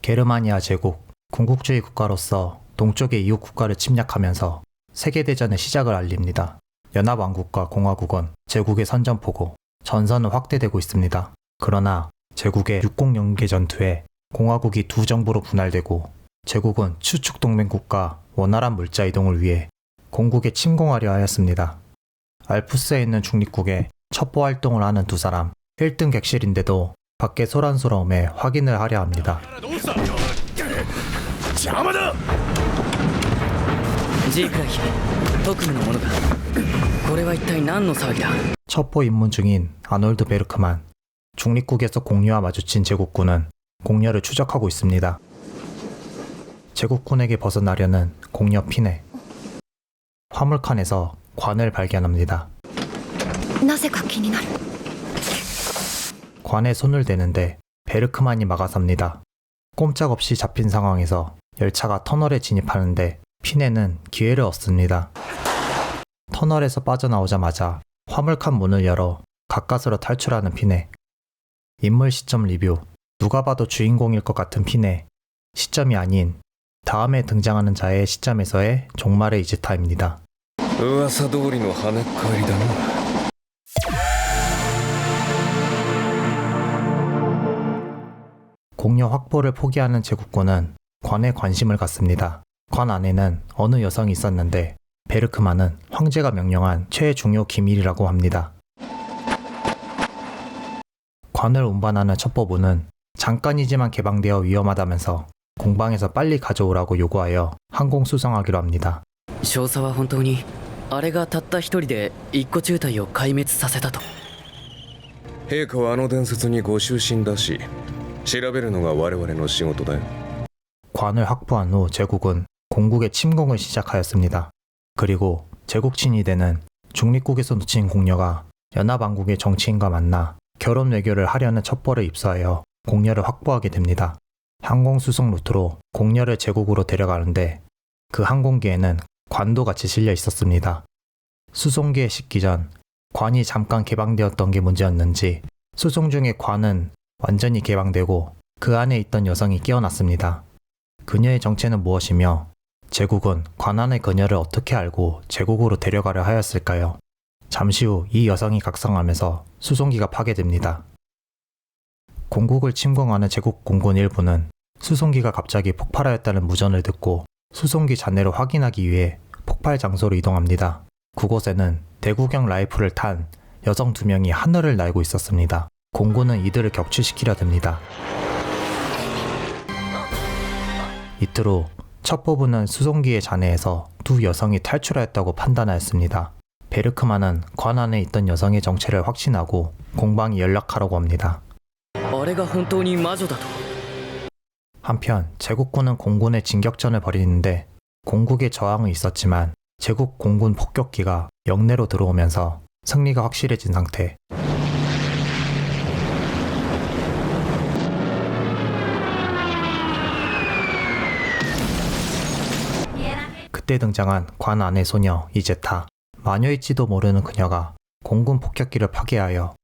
게르마니아 제국, 군국주의 국가로서 동쪽의 이웃 국가를 침략하면서 세계대전의 시작을 알립니다. 연합왕국과 공화국은 제국의 선전포고 전선은 확대되고 있습니다. 그러나 제국의 606개 전투에 공화국이 두 정부로 분할되고 제국은 추축 동맹국가 원활한 물자 이동을 위해 공국에 침공하려 하였습니다. 알프스에 있는 중립국에 첩보 활동을 하는 두 사람, 1등 객실인데도 밖에 소란스러움에 확인을 하려 합니다. 첩보 입문 중인 아놀드 베르크만, 중립국에서 공녀와 마주친 제국군은 공녀를 추적하고 있습니다. 제국군에게 벗어나려는 공녀 피네. 화물칸에서 관을 발견합니다. 관에 손을 대는데 베르크만이 막아섭니다. 꼼짝없이 잡힌 상황에서 열차가 터널에 진입하는데 피네는 기회를 얻습니다. 터널에서 빠져나오자마자 화물칸 문을 열어 가까스로 탈출하는 피네. 인물 시점 리뷰. 누가 봐도 주인공일 것 같은 피네. 시점이 아닌 다음에 등장하는 자의 시점에서의 종말의 이제타입니다. 공녀 확보를 포기하는 제국군은 관에 관심을 갖습니다. 관 안에는 어느 여성이 있었는데 베르크만은 황제가 명령한 최중요 기밀이라고 합니다. 관을 운반하는 첩보부는 잠깐이지만 개방되어 위험하다면서 공방에서 빨리 가져오라고 요구하여 항공 수송하기로 합니다. 少佐は本当にあれがたった一人で一個中隊を壊滅させたと。陛下はあの伝説にご執心だし、調べるのが我々の仕事だよ。 관을 확보한 후 제국은 공국의 침공을 시작하였습니다. 그리고 제국친이 되는 중립국에서 놓친 공녀가 연합왕국의 정치인과 만나 결혼 외교를 하려는 첩보를 입수하여 공녀를 확보하게 됩니다. 항공수송 루트로 공녀를 제국으로 데려가는데 그 항공기에는 관도 같이 실려 있었습니다. 수송기에 싣기 전 관이 잠깐 개방되었던 게 문제였는지 수송 중에 관은 완전히 개방되고 그 안에 있던 여성이 깨어났습니다. 그녀의 정체는 무엇이며 제국은 관 안의 그녀를 어떻게 알고 제국으로 데려가려 하였을까요? 잠시 후 이 여성이 각성하면서 수송기가 파괴됩니다. 공국을 침공하는 제국 공군 일부는 수송기가 갑자기 폭발하였다는 무전을 듣고 수송기 잔해를 확인하기 위해 폭발 장소로 이동합니다. 그곳에는 대구경 라이플을 탄 여성 2명이 하늘을 날고 있었습니다. 공군은 이들을 격추시키려 듭니다. 이틀 후 첩보부는 수송기의 잔해에서 두 여성이 탈출하였다고 판단하였습니다. 베르크만은 관 안에 있던 여성의 정체를 확신하고 공방에 연락하라고 합니다. 한편 제국군은 공군의 진격전을 벌이는데 공국의 저항은 있었지만 제국 공군 폭격기가 영내로 들어오면서 승리가 확실해진 상태. 그때 등장한 관 안의 소녀 이제타. 마녀일지도 모르는 그녀가 공군 폭격기를 파괴하여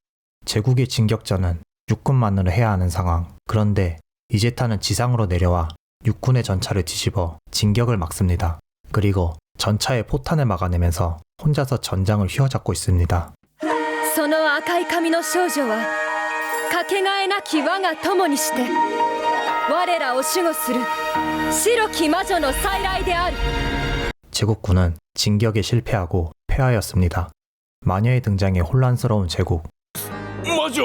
제국의 진격전은 육군만으로 해야 하는 상황. 그런데 이제타는 지상으로 내려와 육군의 전차를 뒤집어 진격을 막습니다. 그리고 전차의 포탄을 막아내면서 혼자서 전장을 휘어잡고 있습니다. その赤い髪の少女はかけがえなき我が友にして我らを守護する白き魔女の再来である. 제국군은 진격에 실패하고 패하였습니다. 마녀의 등장에 혼란스러운 제국. 魔女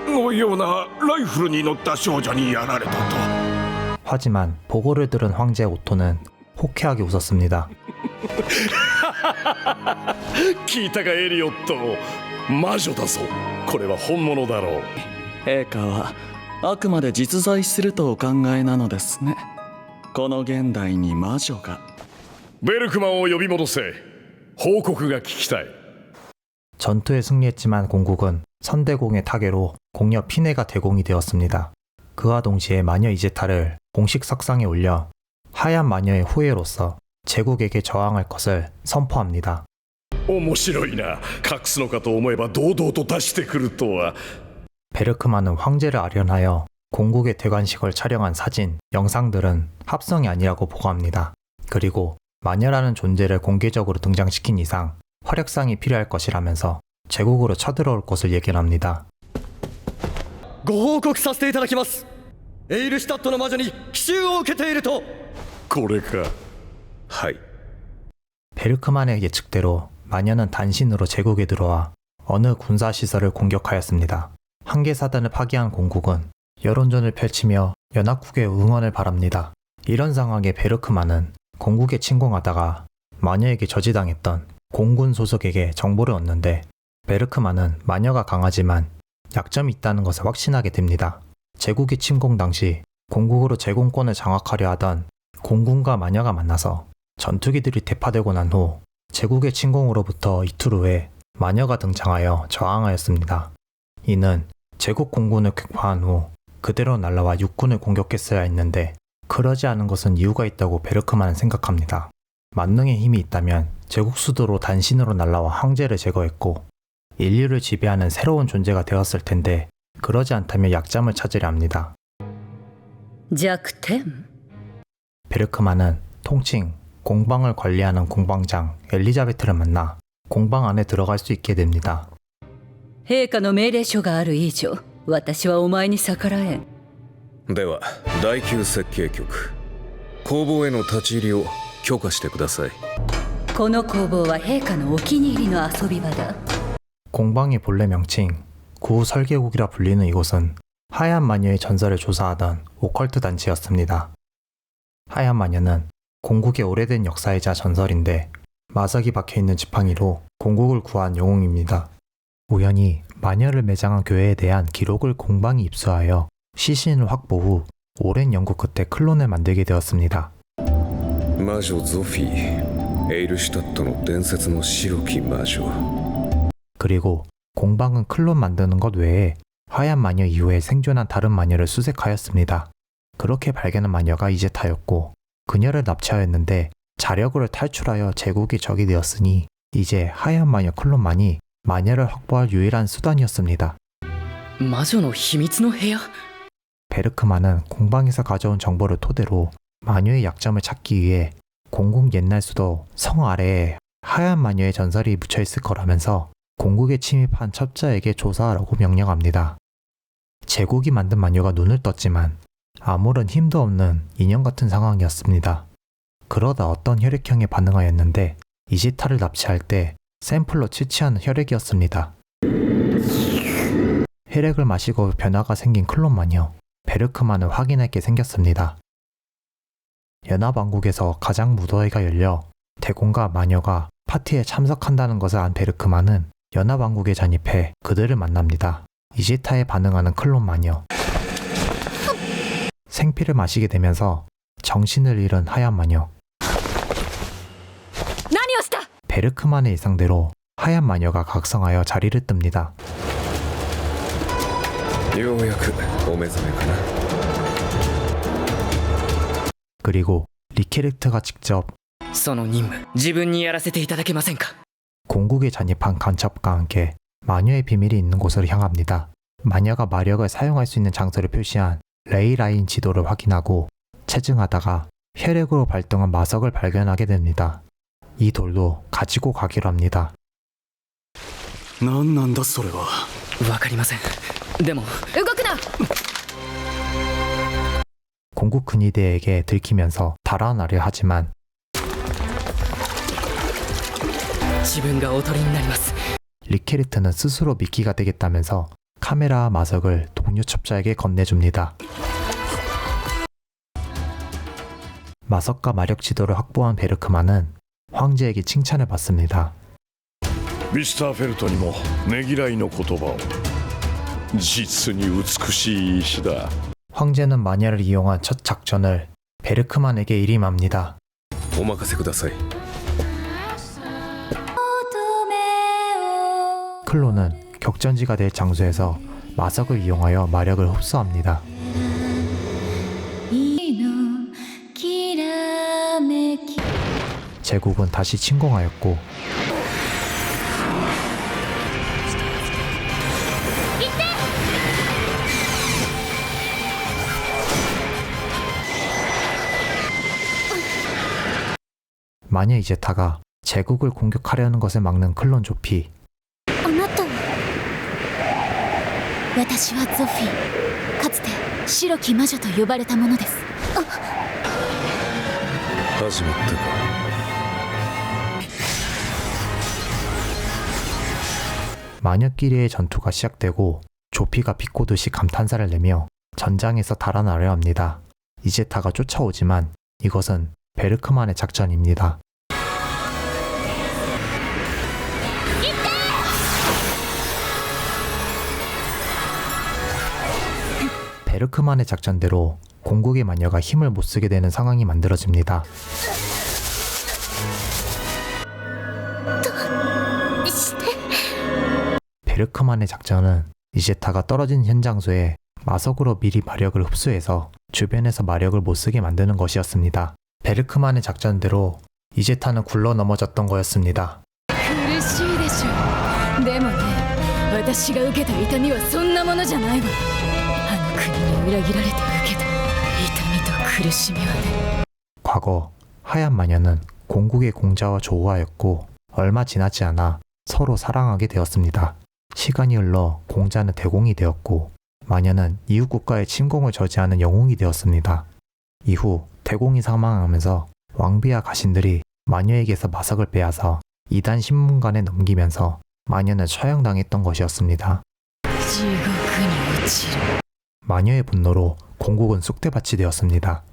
のようなライフルに乗った少女にやられたと. 하지만 보고를 들은 황제 오토는 호쾌하게 웃었습니다. 聞いたかエリオット、魔女だぞ。これは本物だろう。陛下はあくまで実在するとお考えなのですね。この現代に魔女が。ベルクマンを呼び戻せ。報告が聞きたい。 전투에 승리했지만 공국은 선대공의 타계로 공녀 피네가 대공이 되었습니다. 그와 동시에 마녀 이제타를 공식 석상에 올려 하얀 마녀의 후예로서 제국에게 저항할 것을 선포합니다. 面白いな。隠すのかと思えば堂々と出してくるとは。 베르크만은 황제를 아련하여 공국의 대관식을 촬영한 사진, 영상들은 합성이 아니라고 보고합니다. 그리고 마녀라는 존재를 공개적으로 등장시킨 이상 활약상이 필요할 것이라면서 제국으로 쳐들어올 것을 예견합니다. ご報告させていただきます。エイルシュタットの魔女に奇襲を受けていると。これか。はい。 베르크만의 예측대로 마녀는 단신으로 제국에 들어와 어느 군사시설을 공격하였습니다. 한계사단을 파괴한 공국은 여론전을 펼치며 연합국의 응원을 바랍니다. 이런 상황에 베르크만은 공국에 침공하다가 마녀에게 저지당했던 공군 소속에게 정보를 얻는데 베르크만은 마녀가 강하지만 약점이 있다는 것을 확신하게 됩니다. 제국의 침공 당시 공국으로 제공권을 장악하려 하던 공군과 마녀가 만나서 전투기들이 대파되고 난 후 제국의 침공으로부터 이틀 후에 마녀가 등장하여 저항하였습니다. 이는 제국 공군을 격파한 후 그대로 날라와 육군을 공격했어야 했는데 그러지 않은 것은 이유가 있다고 베르크만은 생각합니다. 만능의 힘이 있다면 제국 수도로 단신으로 날라와 황제를 제거했고 인류를 지배하는 새로운 존재가 되었을 텐데 그러지 않다면 약점을 찾으려 합니다. 弱点 베르크만은 통칭 공방을 관리하는 공방장 엘리자베트를 만나 공방 안에 들어갈 수 있게 됩니다. 陛下の命令書がある以上私はお前に逆らえん。では第9設計局工房への立ち入りを許可してください。この工房は陛下のお気に入りの遊び場だ。 공방의 본래 명칭 구설계국이라 불리는 이곳은 하얀 마녀의 전설을 조사하던 오컬트 단체였습니다. 하얀 마녀는 공국의 오래된 역사이자 전설인데 마석이 박혀있는 지팡이로 공국을 구한 영웅입니다. 우연히 마녀를 매장한 교회에 대한 기록을 공방이 입수하여 시신을 확보 후 오랜 연구 끝에 클론을 만들게 되었습니다. 魔女ゾフィー、エイルシュタットの伝説の白き魔女。 그리고 공방은 클론 만드는 것 외에 하얀 마녀 이후에 생존한 다른 마녀를 수색하였습니다. 그렇게 발견한 마녀가 이제타였고 그녀를 납치하였는데 자력으로 탈출하여 제국이 적이 되었으니 이제 하얀 마녀 클론만이 마녀를 확보할 유일한 수단이었습니다. 魔女の秘密の部屋。 베르크만은 공방에서 가져온 정보를 토대로 마녀의 약점을 찾기 위해 공국 옛날 수도 성 아래에 하얀 마녀의 전설이 묻혀있을 거라면서 공국에 침입한 첩자에게 조사하라고 명령합니다. 제국이 만든 마녀가 눈을 떴지만 아무런 힘도 없는 인형 같은 상황이었습니다. 그러다 어떤 혈액형에 반응하였는데 이지타를 납치할 때 샘플로 채취한 혈액이었습니다. 혈액을 마시고 변화가 생긴 클론 마녀 베르크만을 확인할 게 생겼습니다. 연합왕국에서 가장 무더위가 열려 대공과 마녀가 파티에 참석한다는 것을 안 베르크만은 연합왕국에 잔입해 그들을 만납니다. 이지타에 반응하는 클론 마녀 생피를 마시게 되면서 정신을 잃은 하얀 마녀 何をした 베르크만의 예상대로 하얀 마녀가 각성하여 자리를 뜹니다. ようやくお目覚めかな。 그리고 리케르트가 직접 その任務自分にやらせていただけませんか。 공국에 잔입한 간첩과 함께 마녀의 비밀이 있는 곳으로 향합니다. 마녀가 마력을 사용할 수 있는 장소를 표시한 레이라인 지도를 확인하고 체증하다가 혈액으로 발동한 마석을 발견하게 됩니다. 이 돌도 가지고 가기로 합니다. 何なんだそれは。わかりません。でも動くな 공국 근위대에게 들키면서 달아나려 하지만 自分がおとりになります。 리케르트는 스스로 미끼가 되겠다면서 카메라와 마석을 동료 첩자에게 건네줍니다. 마석과 마력 지도를 확보한 베르크만은 황제에게 칭찬을 받습니다. ミスター・フェルトにもねぎらいの言葉を。実に美しい石だ。 황제는 마녀를 이용한 첫 작전을 베르크만에게 일임합니다. お任せください。 클론은 격전지가 될 장소에서 마석을 이용하여 마력을 흡수합니다. 제국은 다시 침공하였고 마녀 이제타가 제국을 공격하려는 것을 막는 클론 조피. あなたは私はゾフィー、かつて白き魔女と呼ばれたものです。始まったか。 마녀끼리의 전투가 시작되고 조피가 비꼬듯이 감탄사를 내며 전장에서 달아나려 합니다. 이제타가 쫓아오지만 이것은 베르크만의 작전입니다. 베르크만의 작전대로 공국의 마녀가 힘을 못쓰게 되는 상황이 만들어집니다. 베르크만의 작전은 이제타가 떨어진 현장소에 마석으로 미리 마력을 흡수해서 주변에서 마력을 못쓰게 만드는 것이었습니다. 베르크만의 작전대로 이제타는 굴러 넘어졌던 거였습니다. 苦しいでしょう。でもね、私が受けた痛みはそんなものじゃないわ。あの国に裏切られて受けた痛みと苦しみはね。 과거 하얀 마녀는 공국의 공자와 조우하였고 얼마 지나지 않아 서로 사랑하게 되었습니다. 시간이 흘러 공자는 대공이 되었고 마녀는 이웃 국가의 침공을 저지하는 영웅이 되었습니다. 이후 대공이 사망하면서 왕비와 가신들이 마녀에게서 마석을 빼앗아 이단 신문관에 넘기면서 마녀는 처형당했던 것이었습니다. 地獄に落ちる。 마녀의 분노로 공국은 쑥대밭이 되었습니다.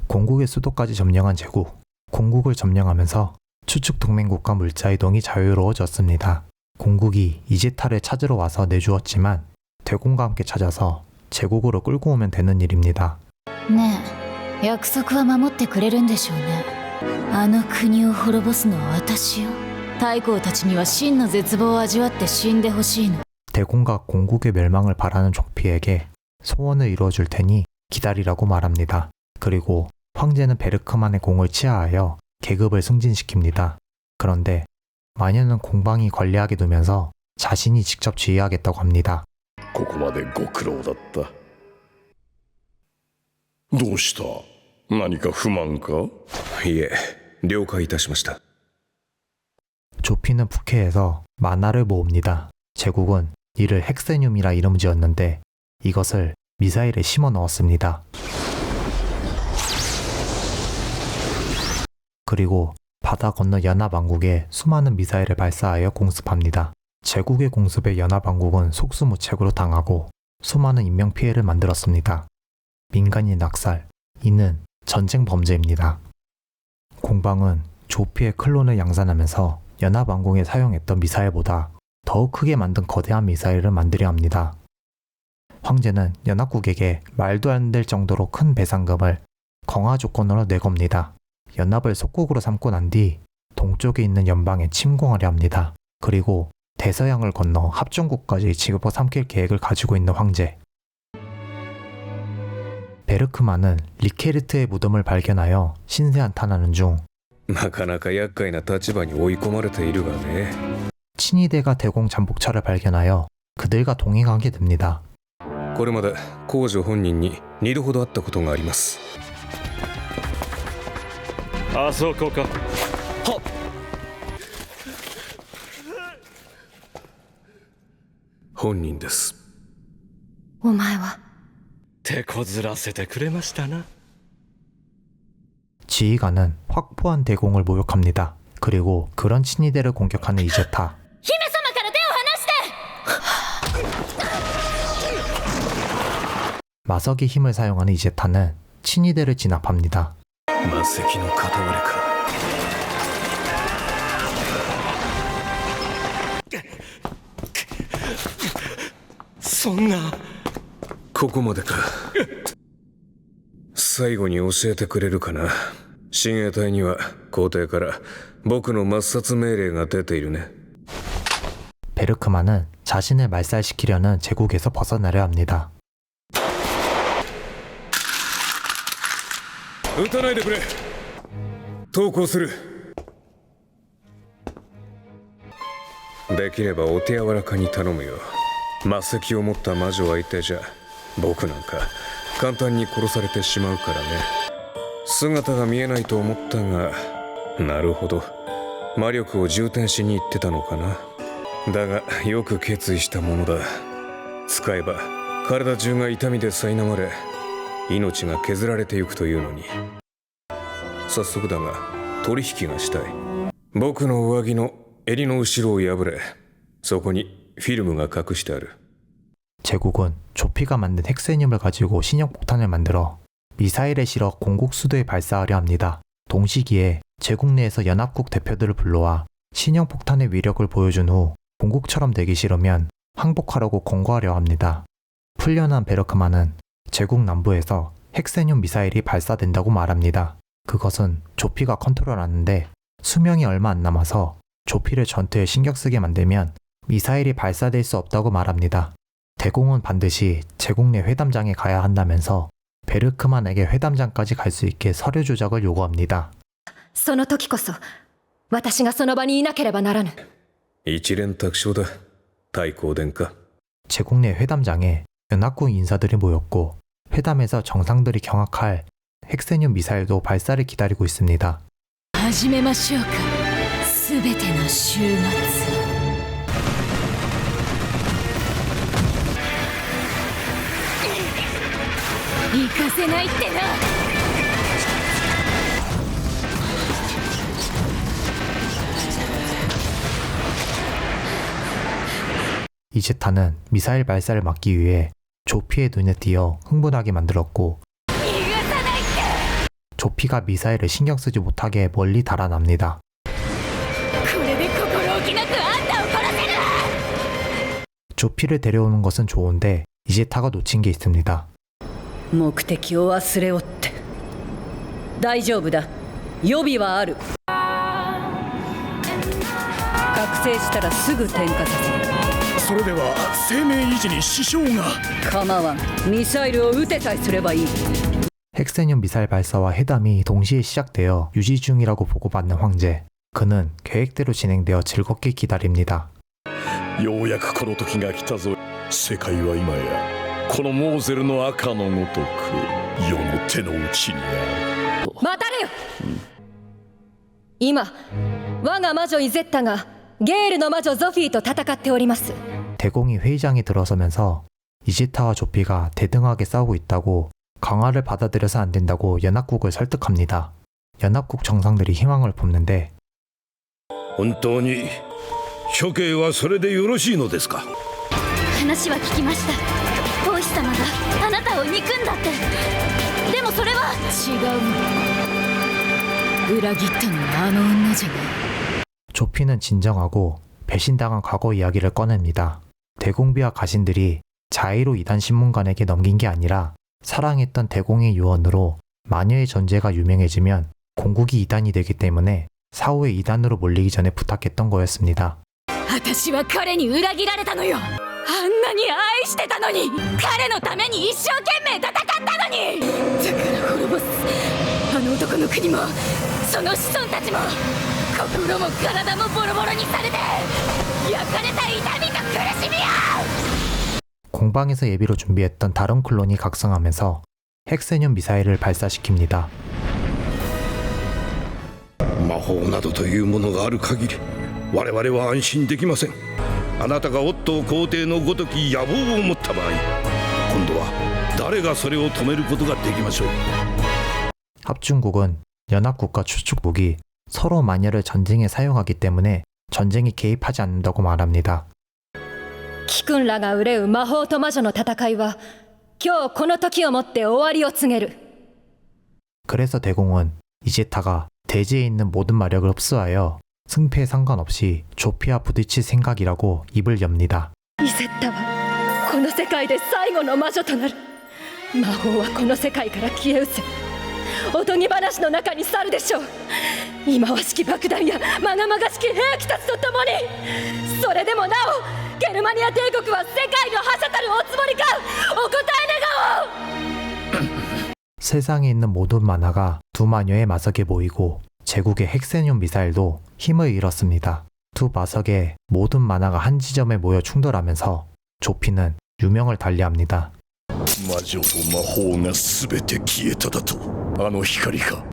공국의 수도까지 점령한 제국. 공국을 점령하면서 추측 동맹국과 물자 이동이 자유로워졌습니다. 공국이 이제타를 찾으러 와서 내주었지만 대공과 함께 찾아서 제국으로 끌고 오면 되는 일입니다. ねえ、約束は守ってくれるんでしょうね。あの国を滅ぼすのは私よ。太后たちには真の絶望を味わって死んでほしいの。 대공과 공국의 멸망을 바라는 조피에게 소원을 이루어줄 테니 기다리라고 말합니다. 그리고 황제는 베르크만의 공을 치하하여 계급을 승진시킵니다. 그런데 마녀는 공방이 관리하게 두면서 자신이 직접 지휘하겠다고 합니다. ここまでご苦労だった。どうした？何か不満か？いえ、了解いたしました。 조피는 부캐에서 만화를 모읍니다. 제국은 이를 헥세늄이라 이름 지었는데 이것을 미사일에 심어 넣었습니다. 그리고 바다 건너 연합왕국에 수많은 미사일을 발사하여 공습합니다. 제국의 공습에 연합왕국은 속수무책으로 당하고 수많은 인명피해를 만들었습니다. 민간인 낙살, 이는 전쟁 범죄입니다. 공방은 조피의 클론을 양산하면서 연합왕국에 사용했던 미사일보다 더욱 크게 만든 거대한 미사일을 만들려 합니다. 황제는 연합국에게 말도 안 될 정도로 큰 배상금을 강화 조건으로 내겁니다. 연합을 속국으로 삼고 난 뒤 동쪽에 있는 연방에 침공하려 합니다. 그리고 대서양을 건너 합중국까지 집어삼킬 계획을 가지고 있는 황제. 베르크만은 리케르트의 무덤을 발견하여 신세한탄하는 중 なかなか厄介な立場に追い込まれているがね。 친위대가 대공 잠복차를 발견하여 그들과 동행하게 됩니다. これまで皇女本人に2度ほど会ったことがあります。あそこか。本人です。お前は手こずらせてくれましたな。 지휘관은 확보한 대공을 모욕합니다. 그리고 그런 친위대를 공격하는 이제타. 姫様から手を離して。 마석의 힘을 사용하는 이제타는 친위대를 진압합니다. 魔石の片割れか。そんな。ここまでか。最後に教えてくれるかな。親衛隊には皇帝から僕の抹殺命令が出ているね。 베르크만은 자신을 말살시키려는 제국에서 벗어나려 합니다. 撃たないでくれ。投降する。できればお手柔らかに頼むよ。魔石を持った魔女相手じゃ僕なんか簡単に殺されてしまうからね。姿が見えないと思ったが、なるほど、魔力を充填しに行ってたのかな。だがよく決意したものだ。使えば体中が痛みで苛まれ、命が削られてゆくというのに。早速だが取引がしたい。僕の上着の襟の後ろを破れ、そこにフィルムが隠してある。 제국은 조피가 만든 핵세늄을 가지고 신형폭탄을 만들어 미사일에 실어 공국 수도에 발사하려 합니다. 동시기에 제국 내에서 연합국 대표들을 불러와 신형폭탄의 위력을 보여준 후 공국처럼 되기 싫으면 항복하라고 권고하려 합니다. 풀려난 베르크만은 제국 남부에서 핵세늄 미사일이 발사된다고 말합니다. 그것은 조피가 컨트롤하는데 수명이 얼마 안 남아서 조피를 전투에 신경 쓰게 만들면 미사일이 발사될 수 없다고 말합니다. 대공은 반드시 제국 내 회담장에 가야 한다면서 베르크만에게 회담장까지 갈 수 있게 서류 조작을 요구합니다. その時こそ私がその場にいなければならぬ。一連卓勝だ、太閤殿下。 제국 내 회담장에 연합국 인사들이 모였고 회담에서 정상들이 경악할 핵세늄 미사일도 발사를 기다리고 있습니다. 始めましょうか。すべての終末を。行かせないってな。 이제타는 미사일 발사를 막기 위해 조피의 눈에 띄어 흥분하게 만들었고 조피가 미사일을 신경 쓰지 못하게 멀리 달아납니다. 조피를 데려오는 것은 좋은데 이제타가 놓친 게 있습니다. 目的を忘れおって。大丈夫だ、予備はある。覚醒したらすぐ点火させる。それでは生命維持に支障が。構わん、ミサイルを撃てさえすればいい。 핵세늄 미사일 발사와 회담이 동시에 시작되어 유지 중이라고 보고받는 황제. 그는 계획대로 진행되어 즐겁게 기다립니다. ようやくこの時が来たぞ。世界は今やこのモーゼルの赤のごとく世の手の内にある。待たれよ。今我が魔女イゼッタがゲールの魔女ゾフィーと戦っております。 대공이 회의장에 들어서면서 이제타와 조피가 대등하게 싸우고 있다고 강화를 받아들여서 안 된다고 연합국을 설득합니다. 연합국 정상들이 희망을 봅는데 本当に処刑はそれでよろしいのですか。話は聞きました。王妃様があなたを憎んだって。でもそれは違う。裏切ったのはあの女じゃない。 조피는 진정하고 배신당한 과거 이야기를 꺼냅니다. 대공비와 가신들이 자의로 이단 신문관에게 넘긴 게 아니라 사랑했던 대공의 유언으로 마녀의 존재가 유명해지면 공국이 이단이 되기 때문에 사후에 이단으로 몰리기 전에 부탁했던 거였습니다. 私は彼に裏切られたのよ。あんなに愛してたのに、彼のために一生懸命戦ったのに。だから滅ぼす。あの男の国もその子孫たちも心も体もボロボロにされて焼かれた痛みと苦しみよ。 공방에서 예비로 준비했던 다른 클론이 각성하면서 핵세늄 미사일을 발사시킵니다. 魔法などというものがある限り我々は安心できません。あなたがオットー皇帝のごとき野望を持った場合、今度は誰がそれを止めることができましょう。 합중국은 연합국과 추축국이 서로 마녀를 전쟁에 사용하기 때문에 전쟁에 개입하지 않는다고 말합니다. 貴君らが憂う魔法と魔女の戦いは今日この時をもって終わりを告げる。 그래서 대공은 이제타가 대지에 있는 모든 마력을 흡수하여 승패에 상관없이 조피와 부딪힐 생각이라고 입을 엽니다. イゼッタはこの世界で最後の魔女となる。魔法はこの世界から消え失せ、おとぎ話の中に去るでしょう。忌まわしき爆弾やまがまがしき兵器たちと共に。それでもなおゲルマニア帝国は世界の覇者たるおつもりか。お答え願おう。 세상에 있는 모든 만화가 두 마녀의 마석에 모이고 제국의 핵세늄 미사일도 힘을 잃었습니다. 두 마석의 모든 만화가 한 지점에 모여 충돌하면서 조피는 유명을 달리합니다. 魔女と魔法が全て消えただとあの光か。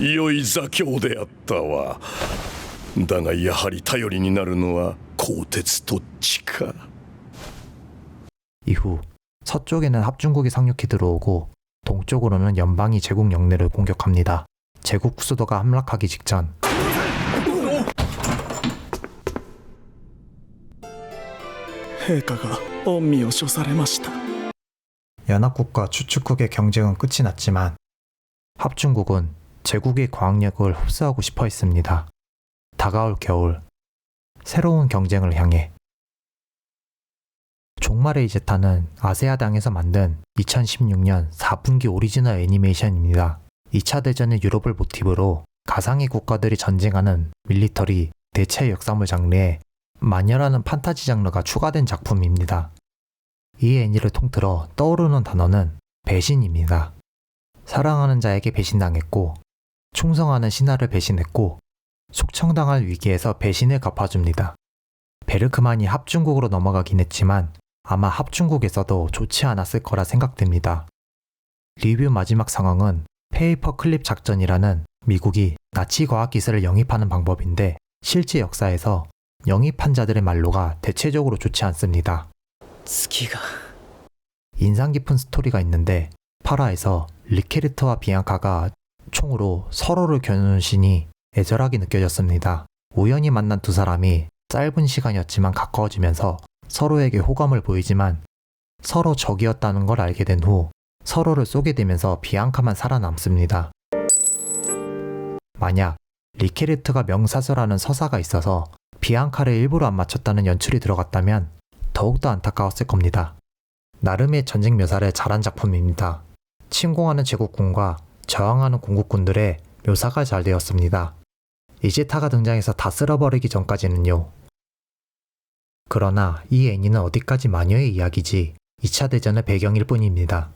良い座興であったわ。だがやはり頼りになるのは鋼鉄と地か。 이후 서쪽에는 합중국이 상륙해 들어오고 동쪽으로는 연방이 제국 영내를 공격합니다. 제국 수도가 함락하기 직전 陛下が御身を処されました。 연합국과 추축국의 경쟁은 끝이 났지만 합중국은 제국의 과학력을 흡수하고 싶어 했습니다. 다가올 겨울, 새로운 경쟁을 향해 종말의 이제타는 아세아당에서 만든 2016년 4분기 오리지널 애니메이션입니다. 2차 대전의 유럽을 모티브로 가상의 국가들이 전쟁하는 밀리터리, 대체 역사물 장르에 마녀라는 판타지 장르가 추가된 작품입니다. 이 애니를 통틀어 떠오르는 단어는 배신입니다. 사랑하는 자에게 배신당했고 충성하는 신하를 배신했고 숙청당할 위기에서 배신을 갚아줍니다. 베르크만이 합중국으로 넘어가긴 했지만 아마 합중국에서도 좋지 않았을 거라 생각됩니다. 리뷰 마지막 상황은 페이퍼 클립 작전이라는 미국이 나치 과학기술을 영입하는 방법인데 실제 역사에서 영입한 자들의 말로가 대체적으로 좋지 않습니다. 月が 인상 깊은 스토리가 있는데 8화에서 리케르트와 비앙카가 총으로 서로를 겨누는 신이 애절하게 느껴졌습니다. 우연히 만난 두 사람이 짧은 시간이었지만 가까워지면서 서로에게 호감을 보이지만 서로 적이었다는 걸 알게 된 후 서로를 쏘게 되면서 비앙카만 살아남습니다. 만약 리케르트가 명사서라는 서사가 있어서 비앙카를 일부러 안 맞췄다는 연출이 들어갔다면 더욱더 안타까웠을 겁니다. 나름의 전쟁 묘사를 잘한 작품입니다. 침공하는 제국군과 저항하는 공국군들의 묘사가 잘 되었습니다. 이제타가 등장해서 다 쓸어버리기 전까지는요. 그러나 이 애니는 어디까지 마녀의 이야기지 2차 대전의 배경일 뿐입니다.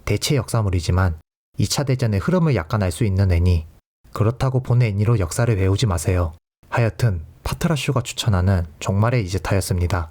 대체 역사물이지만 2차 대전의 흐름을 약간 알 수 있는 애니. 그렇다고 본 애니로 역사를 외우지 마세요. 하여튼 파트라쇼가 추천하는 종말의 이제타였습니다.